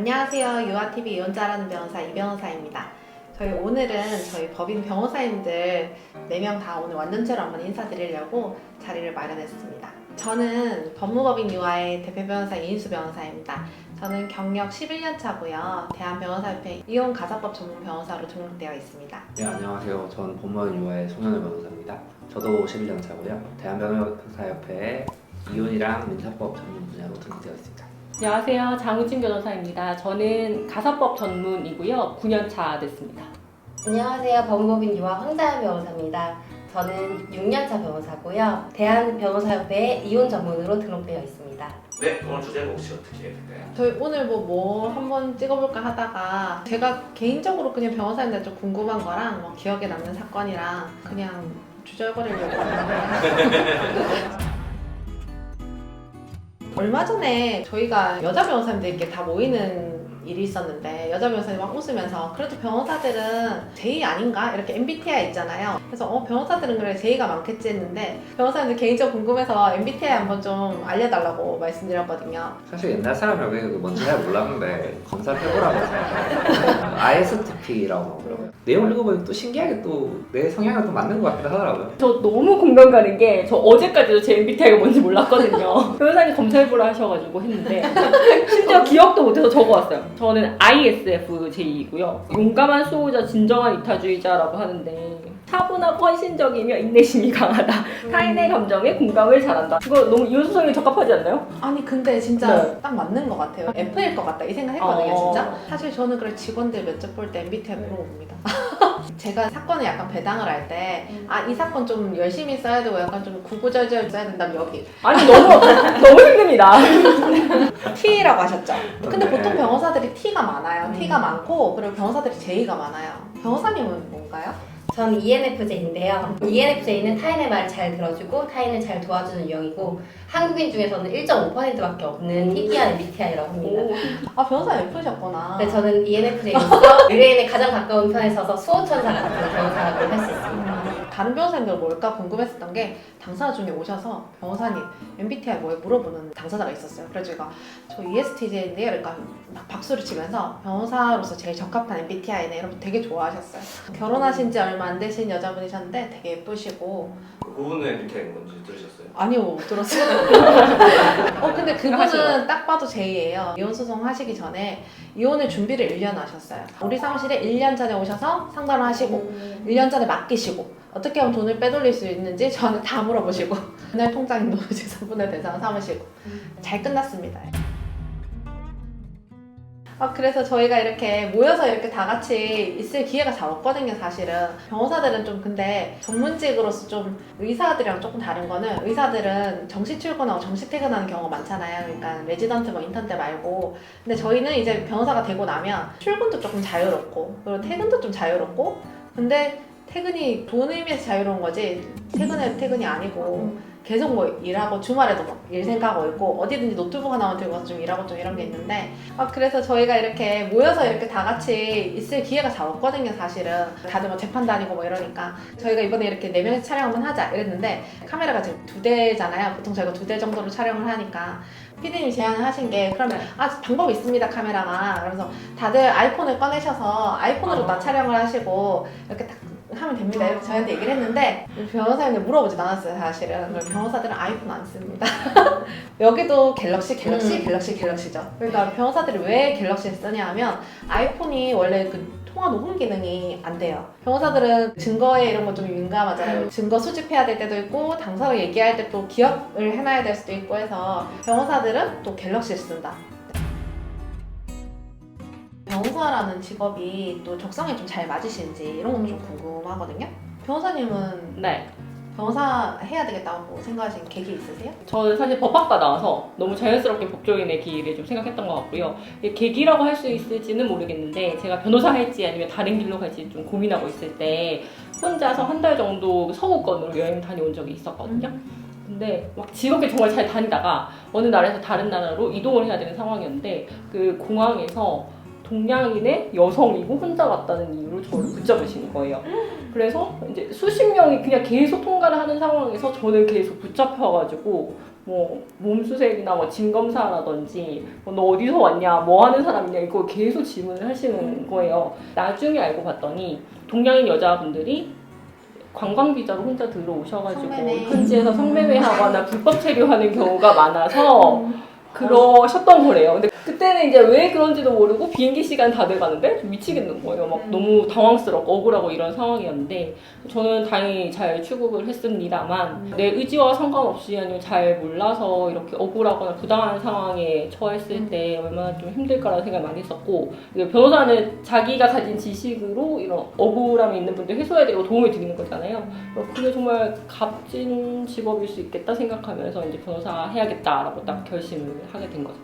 안녕하세요. 유아TV 이혼자라는 변호사 이변호사입니다. 저희 오늘은 저희 법인 변호사님들 4명 다 오늘 완전체로 한번 인사드리려고 자리를 마련했습니다. 저는 법무법인 유아의 대표 변호사 이인수 변호사입니다. 저는 경력 11년 차고요. 대한변호사협회 이혼가사법 전문 변호사로 등록되어 있습니다. 네, 안녕하세요. 저는 법무법인 유아의 송현우 변호사입니다. 저도 11년 차고요. 대한변호사협회에 이혼이랑 민사법 전문 분야로 등록되어 있습니다. 안녕하세요. 장우진 변호사입니다. 저는 가사법 전문이고요. 9년 차 됐습니다. 안녕하세요. 법무법인 유아 황다현 변호사입니다. 저는 6년차 변호사고요. 대한변호사협회에 이혼 전문으로 등록되어 있습니다. 네, 오늘 주제가 혹시 어떻게 될까요? 저희 오늘 뭐 한번 찍어볼까 하다가 제가 개인적으로 그냥 변호사님들 좀 궁금한 거랑 뭐 기억에 남는 사건이랑 그냥 주절거리려고 하는데 얼마 전에 저희가 여자 변호사님들께 다 모이는 일이 있었는데 여자 변호사님 막 웃으면서 그래도 변호사들은 제의 아닌가? 이렇게 MBTI 있잖아요. 그래서 변호사들은 그래 제의가 많겠지 했는데 변호사님들 개인적으로 궁금해서 MBTI 한번 좀 알려달라고 말씀드렸거든요. 사실 옛날 사람이 뭔지 잘 몰랐는데 검사를 해보라고 해서 ISTP라고 하더라고요. 내용을 읽어보니 또 신기하게 또 내 성향을 또 맞는 것 같기도 하더라고요. 저 너무 공감 가는 게 저 어제까지도 제 MBTI가 뭔지 몰랐거든요. 변호사님 검사해보라 하셔가지고 했는데 심지어 기억도 못해서 적어왔어요. 저는 ISFJ이고요. 용감한 수호자, 진정한 이타주의자라고 하는데 차분하고 헌신적이며 인내심이 강하다. 타인의 감정에 공감을 잘한다. 이거 너무 이혼수성에 적합하지 않나요? 아니 근데 진짜 네. 딱 맞는 것 같아요. F일 것 같다 이 생각했거든요. 진짜. 어. 사실 저는 그래 직원들 면접 볼 때 MBTI 물어봅니다. 제가 사건을 약간 배당을 할 때 이 사건 좀 열심히 써야 되고 약간 좀 구구절절 써야 된다면 여기 아니 너무 힘듭니다. T라고 하셨죠? 근데 네. 보통 변호사들이 T가 많아요. T가 많고 그리고 변호사들이 J가 많아요. 변호사님은 뭔가요? 저는 ENFJ인데요. ENFJ는 타인의 말을 잘 들어주고 타인을 잘 도와주는 유형이고 한국인 중에서는 1.5%밖에 없는 희귀한 MBTI라고 합니다. 오. 변호사 F셨구나. 네, 저는 ENFJ로서 의뢰인에 가장 가까운 편에 서서 수호천사 같은 변호사라고 할 수 있습니다. 다른 변호사님들 뭘까 궁금했었던 게 당사자 중에 오셔서 변호사님 MBTI 뭐에 물어보는 당사자가 있었어요. 그래서 제가 저 ESTJ인데요. 그러니까 막 박수를 치면서 변호사로서 제일 적합한 MBTI네 이러면 되게 좋아하셨어요. 결혼하신 지 얼마 안 되신 여자분이셨는데 되게 예쁘시고 그분의 MBTI는 뭔지 들으셨어요? 아니요 못 들었어요. 근데 그분은 딱 봐도 J예요. 이혼 소송 하시기 전에 이혼을 준비를 1년 하셨어요. 우리 사무실에 1년 전에 오셔서 상담을 하시고 1년 전에 맡기시고 어떻게 하면 돈을 빼돌릴 수 있는지 저한테 다 물어보시고 그날 통장인 노무재산분의 대상을 삼으시고 잘 끝났습니다. 그래서 저희가 이렇게 모여서 이렇게 다 같이 있을 기회가 잘 없거든요, 사실은. 변호사들은 좀 근데 전문직으로서 좀 의사들이랑 조금 다른 거는 의사들은 정시 출근하고 정시 퇴근하는 경우가 많잖아요. 그러니까 레지던트 뭐 인턴 때 말고. 근데 저희는 이제 변호사가 되고 나면 출근도 조금 자유롭고 그리고 퇴근도 좀 자유롭고 근데 퇴근이 좋은 의미에서 자유로운 거지 퇴근이 아니고 계속 뭐 일하고 주말에도 막 일 생각하고 있고 어디든지 노트북 하나만 들고 와서 좀 일하고 좀 이런 게 있는데 그래서 저희가 이렇게 모여서 이렇게 다 같이 있을 기회가 잘 없거든요, 사실은. 다들 뭐 재판 다니고 뭐 이러니까 저희가 이번에 이렇게 4명이서 촬영 한번 하자 이랬는데 카메라가 지금 2대잖아요. 보통 저희가 2대 정도로 촬영을 하니까 PD님이 제안을 하신 게 그러면 방법이 있습니다, 카메라가. 그래서 다들 아이폰을 꺼내셔서 아이폰으로 다 촬영을 하시고 이렇게 딱 하면 됩니다. 이렇게 저희한테 얘기를 했는데 변호사님들 물어보진 않았어요, 사실은. 변호사들은 아이폰 안 씁니다. 여기도 갤럭시죠. 그러니까 변호사들이 왜 갤럭시를 쓰냐 하면 아이폰이 원래 그 통화 녹음 기능이 안 돼요. 변호사들은 증거에 이런 거 좀 민감하잖아요. 증거 수집해야 될 때도 있고 당사로 얘기할 때 또 기억을 해놔야 될 수도 있고 해서 변호사들은 또 갤럭시를 쓴다. 변호사라는 직업이 또 적성에 좀 잘 맞으시는지 이런 건 좀 궁금하거든요. 변호사님은 네. 변호사 해야 되겠다고 생각하신 계기 있으세요? 저는 사실 법학과 나와서 너무 자연스럽게 법조인의 길을 좀 생각했던 것 같고요. 이게 계기라고 할 수 있을지는 모르겠는데 제가 변호사 할지 아니면 다른 길로 갈지 좀 고민하고 있을 때 혼자서 한 달 정도 서구권으로 여행 다녀온 적이 있었거든요. 근데 막 즐겁게 정말 잘 다니다가 어느 나라에서 다른 나라로 이동을 해야 되는 상황이었는데 그 공항에서 동양인의 여성이고 혼자 왔다는 이유로 저를 붙잡으시는 거예요. 그래서 이제 수십 명이 그냥 계속 통과를 하는 상황에서 저는 계속 붙잡혀가지고 뭐 몸수색이나 뭐 진검사라든지 너 어디서 왔냐, 뭐 하는 사람이냐 이거 계속 질문을 하시는 거예요. 나중에 알고 봤더니 동양인 여자분들이 관광 비자로 혼자 들어오셔가지고 성매매. 현지에서 성매매하거나 불법 체류하는 경우가 많아서 그러셨던 거래요. 근데 그때는 이제 왜 그런지도 모르고 비행기 시간 다 돼가는데 좀 미치겠는 거예요. 막 너무 당황스럽고 억울하고 이런 상황이었는데 저는 다행히 잘 출국을 했습니다만 내 의지와 상관없이 아니면 잘 몰라서 이렇게 억울하거나 부당한 상황에 처했을 때 얼마나 좀 힘들까라는 생각을 많이 했었고 변호사는 자기가 가진 지식으로 이런 억울함이 있는 분들 해소해드리고 도움을 드리는 거잖아요. 그게 정말 값진 직업일 수 있겠다 생각하면서 이제 변호사 해야겠다라고 딱 결심을 하게 된 거죠.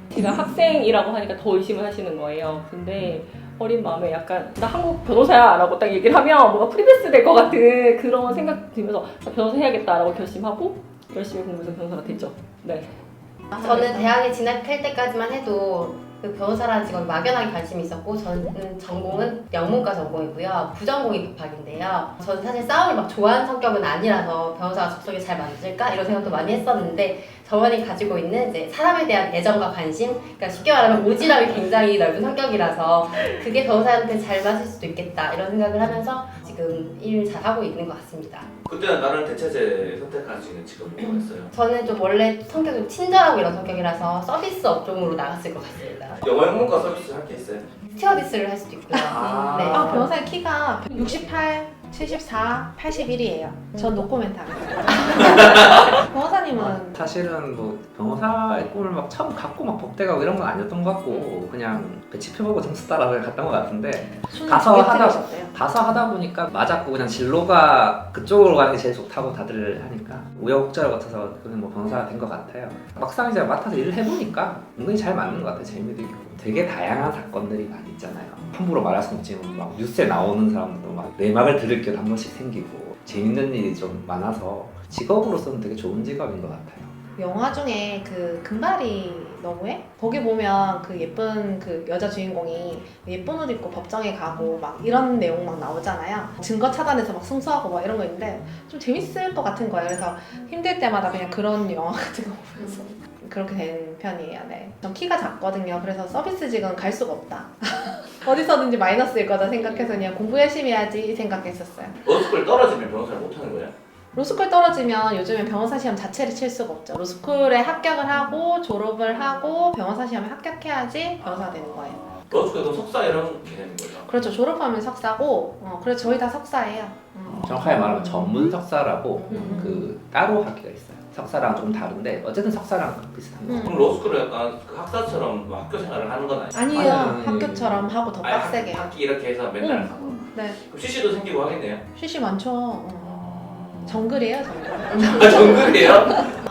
제가 학생이라고 하니까 더 의심을 하시는 거예요. 근데 어린 마음에 약간 나 한국 변호사야 라고 딱 얘기를 하면 뭔가 프리패스 될 것 같은 그런 생각 들면서 변호사 해야겠다라고 결심하고 열심히 공부해서 변호사가 됐죠. 네. 저는 대학에 진학할 때까지만 해도 그 변호사라는 직업에 막연하게 관심이 있었고 저는 전공은 영문과 전공이고요. 부전공이 법학인데요. 저는 사실 싸움을 막 좋아하는 성격은 아니라서 변호사가 적성에 잘 맞을까 이런 생각도 많이 했었는데 저만이 가지고 있는 이제 사람에 대한 애정과 관심, 그러니까 쉽게 말하면 오지랖이 굉장히 넓은 성격이라서 그게 변호사한테 잘 맞을 수도 있겠다 이런 생각을 하면서 지금 일 잘하고 있는 것 같습니다. 그때는 다른 대체제 선택할 수 있는 직업이 뭐였어요? 저는 좀 원래 성격이 좀 친절하고 이런 성격이라서 서비스 업종으로 나갔을 것 같습니다. 영어 영문과 서비스 할 게 있어요? 스튜어디스를 할 수도 있고요. 아. 네. 변호사의 키가 68, 74, 81이에요. 전 노코멘트 하겠습니다. 변호사님은 사실은 뭐 변호사의 꿈을 막 처음 갖고 막 법대 가고 이런 건 아니었던 것 같고 그냥 배치표 보고 점수 따라서 갔던 것 같은데 수능 가서 두개 하다- 틀리셨대요. 가서 하다 보니까 맞았고 그냥 진로가 그쪽으로 가는 게 제일 좋다고 다들 하니까 우여곡절 같아서 그냥 뭐 변호사가 된 것 같아요. 막상 이제 맡아서 일을 해보니까 은근히 잘 맞는 것 같아요. 재미도 있고 되게 다양한 사건들이 많이 있잖아요. 함부로 말할 수 없지만 막 뉴스에 나오는 사람들도 막 내막을 들을 게 한 번씩 생기고 재밌는 일이 좀 많아서 직업으로서는 되게 좋은 직업인 것 같아요. 영화 중에 그 금발이 너무해? 거기 보면 그 예쁜 그 여자 주인공이 예쁜 옷 입고 법정에 가고 막 이런 내용 막 나오잖아요. 증거 차단해서 막 승소하고 막 이런 거 있는데 좀 재밌을 것 같은 거예요. 그래서 힘들 때마다 그냥 그런 영화 같은 거 보면서 그렇게 된 편이에요. 네. 전 키가 작거든요. 그래서 서비스직은 갈 수가 없다. 어디서든지 마이너스일 거다 생각해서 그냥 공부 열심히 해야지 생각했었어요. 로스쿨 떨어지면 변호사를 못하는 거예요? 로스쿨 떨어지면 요즘엔 변호사 시험 자체를 칠 수가 없죠. 로스쿨에 합격을 하고 졸업을 하고 변호사 시험에 합격해야지 변호사가 되는 거예요. 로스쿨 그럼 석사 이런 개념인 거죠? 그렇죠. 졸업하면 석사고 그래서 저희 다 석사예요. 정확하게 말하면 전문 석사라고 음. 그 따로 학기가 있어요. 석사랑 좀 다른데 어쨌든 석사랑 비슷한 거. 그럼 로스쿨은 약간 그 학사처럼 뭐 학교 생활을 하는 건 아니에요? 아니에요. 아니. 학교처럼 하고 더 빡세게. 학기 이렇게 해서 맨날 응. 가고 네. 그럼 CC도 생기고 하겠네요? 쉬쉬 많죠. 정글이에요, 정글. 아 정글이에요?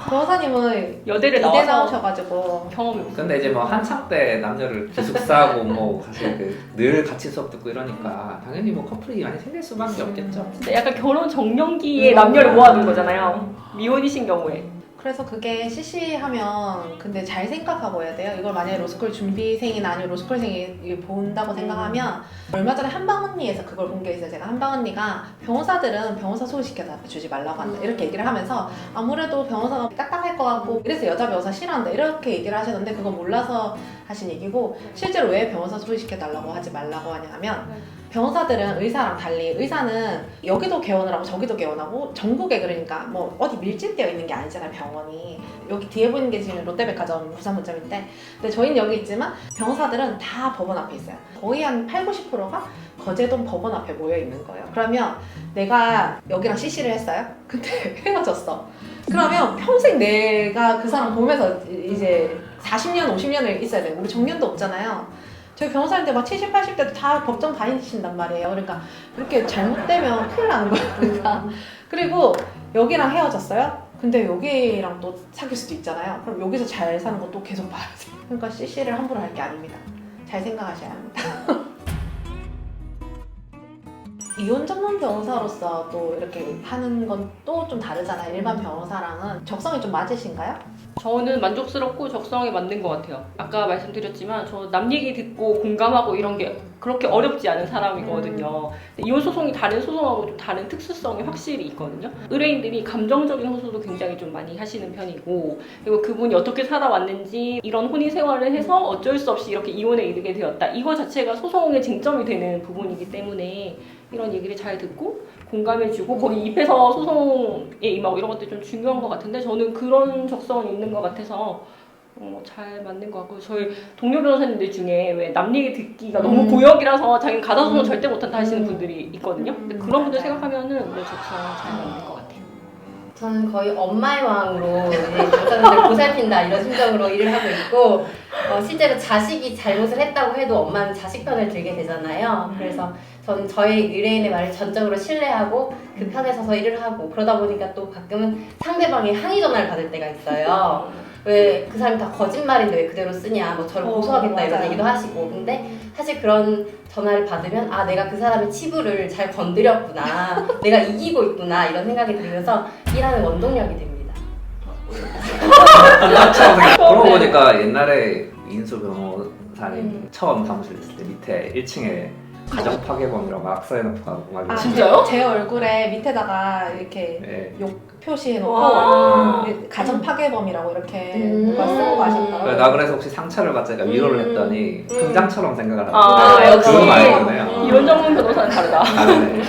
변호사님은 여대를 이대 나와서 나오셔가지고 경험이 없어요. 근데 이제 뭐 한창 때 남녀를 기숙사하고 뭐 사실 늘 같이 수업 듣고 이러니까 당연히 뭐 커플이 많이 생길 수밖에 없겠죠. 진짜 약간 결혼 정년기에 남녀를 모아둔 거잖아요. 미혼이신 경우에. 그래서 그게 CC하면 근데 잘 생각하고 해야 돼요. 이걸 만약에 로스쿨 준비생이나 아니면 로스쿨생이 본다고 생각하면 얼마 전에 한방언니에서 그걸 본 게 있어요. 제가 한방언니가 변호사들은 변호사 소개시켜서 주지 말라고 한다 이렇게 얘기를 하면서 아무래도 변호사가 딱딱할 것 같고 이래서 여자 변호사 싫어한다 이렇게 얘기를 하시던데 그건 몰라서 하신 얘기고 실제로 왜 변호사 소개시켜달라고 하지 말라고 하냐면 변호사들은 의사랑 달리 의사는 여기도 개원을 하고 저기도 개원하고 전국에 그러니까 뭐 어디 밀집되어 있는 게 아니잖아요 병원이. 여기 뒤에 보이는 게 지금 롯데백화점 부산분점인데 근데 저희는 여기 있지만 변호사들은 다 법원 앞에 있어요. 거의 한 80~90%가 거제동 법원 앞에 모여 있는 거예요. 그러면 내가 여기랑 CC를 했어요? 근데 헤어졌어. 그러면 평생 내가 그 사람 보면서 이제 40년, 50년을 있어야 돼요. 우리 정년도 없잖아요. 저희 변호사님들 막 70, 80대도 다 법정 다니신단 말이에요. 그러니까 그렇게 잘못되면 큰일 나는 거예요. 그러니까. 그리고 여기랑 헤어졌어요? 근데 여기랑 또 사귈 수도 있잖아요. 그럼 여기서 잘 사는 것도 계속 봐야 돼요. 그러니까 CC를 함부로 할 게 아닙니다. 잘 생각하셔야 합니다. 이혼 전문 변호사로서 또 이렇게 하는 건 또 좀 다르잖아요. 일반 변호사랑은 적성이 좀 맞으신가요? 저는 만족스럽고 적성에 맞는 것 같아요. 아까 말씀드렸지만 저 남 얘기 듣고 공감하고 이런 게 그렇게 어렵지 않은 사람이거든요. 근데 이혼 소송이 다른 소송하고 좀 다른 특수성이 확실히 있거든요. 의뢰인들이 감정적인 호소도 굉장히 좀 많이 하시는 편이고, 그리고 그분이 어떻게 살아왔는지, 이런 혼인 생활을 해서 어쩔 수 없이 이렇게 이혼에 이르게 되었다, 이거 자체가 소송의 쟁점이 되는 부분이기 때문에 이런 얘기를 잘 듣고 공감해주고 거기 입에서 소송에 임하고 이런 것들이 좀 중요한 것 같은데, 저는 그런 적성이 있는 것 같아서 잘 맞는 것 같고, 저희 동료 변호사님들 중에 왜 남 얘기 듣기가 너무 고역이라서 자기는 가사소송 절대 못한다 하시는 분들이 있거든요. 근데 그런 분들 생각하면은 내 적성 잘 맞는 것 같아요. 저는 거의 엄마의 왕으로 이제 당사자들 보살핀다 이런 심정으로 일을 하고 있고, 실제로 자식이 잘못을 했다고 해도 엄마는 자식 편을 들게 되잖아요. 그래서 저는 저희 의뢰인의 말을 전적으로 신뢰하고 그 편에 서서 일을 하고, 그러다 보니까 또 가끔은 상대방이 항의 전화를 받을 때가 있어요. 왜 그 사람이 다 거짓말인데 왜 그대로 쓰냐, 뭐 저를 고소하겠다 이런 맞아요. 얘기도 하시고. 근데 사실 그런 전화를 받으면 아, 내가 그 사람의 치부를 잘 건드렸구나, 내가 이기고 있구나 이런 생각이 들면서 일하는 원동력이 됩니다. 그러고 보니까 옛날에 인수 변호사님 처음 사무실 있을 때 밑에 1층에 가정 파괴범이라고 막 써놓고 막 진짜요? 제 얼굴에 밑에다가 이렇게 네. 욕 표시해놓고 와. 가정 파괴범이라고 이렇게 음. 누가 쓰고 가셨더라고요. 나 그래서 혹시 상처를 받자니까 위로를 했더니 훈장처럼 생각을 아, 하는데 역시. 그거 말이네요. 이혼 전문 변호사는 다르다. 다르네.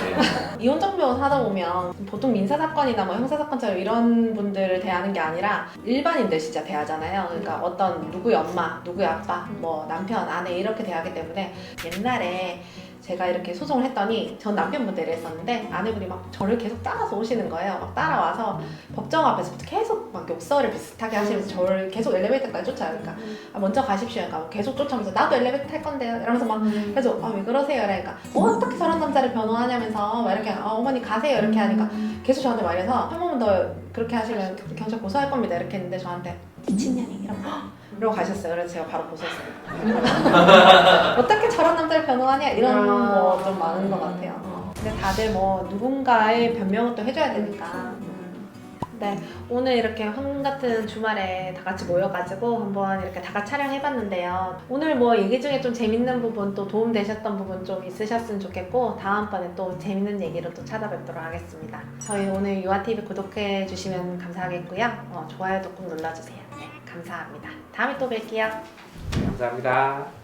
이혼 정변 하다 보면 보통 민사 사건이나 뭐 형사 사건처럼 이런 분들을 대하는 게 아니라 일반인들 진짜 대하잖아요. 그러니까 어떤 누구의 엄마, 누구의 아빠, 뭐 남편, 아내 이렇게 대하기 때문에, 옛날에 제가 이렇게 소송을 했더니 전 남편분 대리했었는데 아내분이 막 저를 계속 따라서 오시는 거예요. 막 따라와서 법정 앞에서부터 계속 막 욕설을 비슷하게 하시면서 저를 계속 엘리베이터까지 쫓아요. 그러니까 아, 먼저 가십시오. 그러니까 계속 쫓아오면서 나도 엘리베이터 탈 건데요. 이러면서 막 그래서 아, 왜 그러세요? 그러니까 뭐 어떻게 저런 남자를 변호하냐면서 막 이렇게 어머니 가세요 이렇게 하니까 계속 저한테 말해서 한 번만 더 그렇게 하시면 경찰 고소할 겁니다 이렇게 했는데 저한테 미친년이 이러고 가셨어요. 그래서 제가 바로 고소했어요. 어떻게 저런 남자를 변호하냐 이런 거 좀 많은 것 같아요. 근데 다들 뭐 누군가의 변명을 또 해줘야 되니까. 네, 오늘 이렇게 황금 같은 주말에 다 같이 모여가지고 한번 이렇게 다 같이 촬영해봤는데요. 오늘 뭐 얘기 중에 좀 재밌는 부분, 또 도움되셨던 부분 좀 있으셨으면 좋겠고, 다음번에 또 재밌는 얘기로 또 찾아뵙도록 하겠습니다. 저희 오늘 유아TV 구독해주시면 감사하겠고요. 좋아요도 꼭 눌러주세요. 네, 감사합니다. 다음에 또 뵐게요. 감사합니다.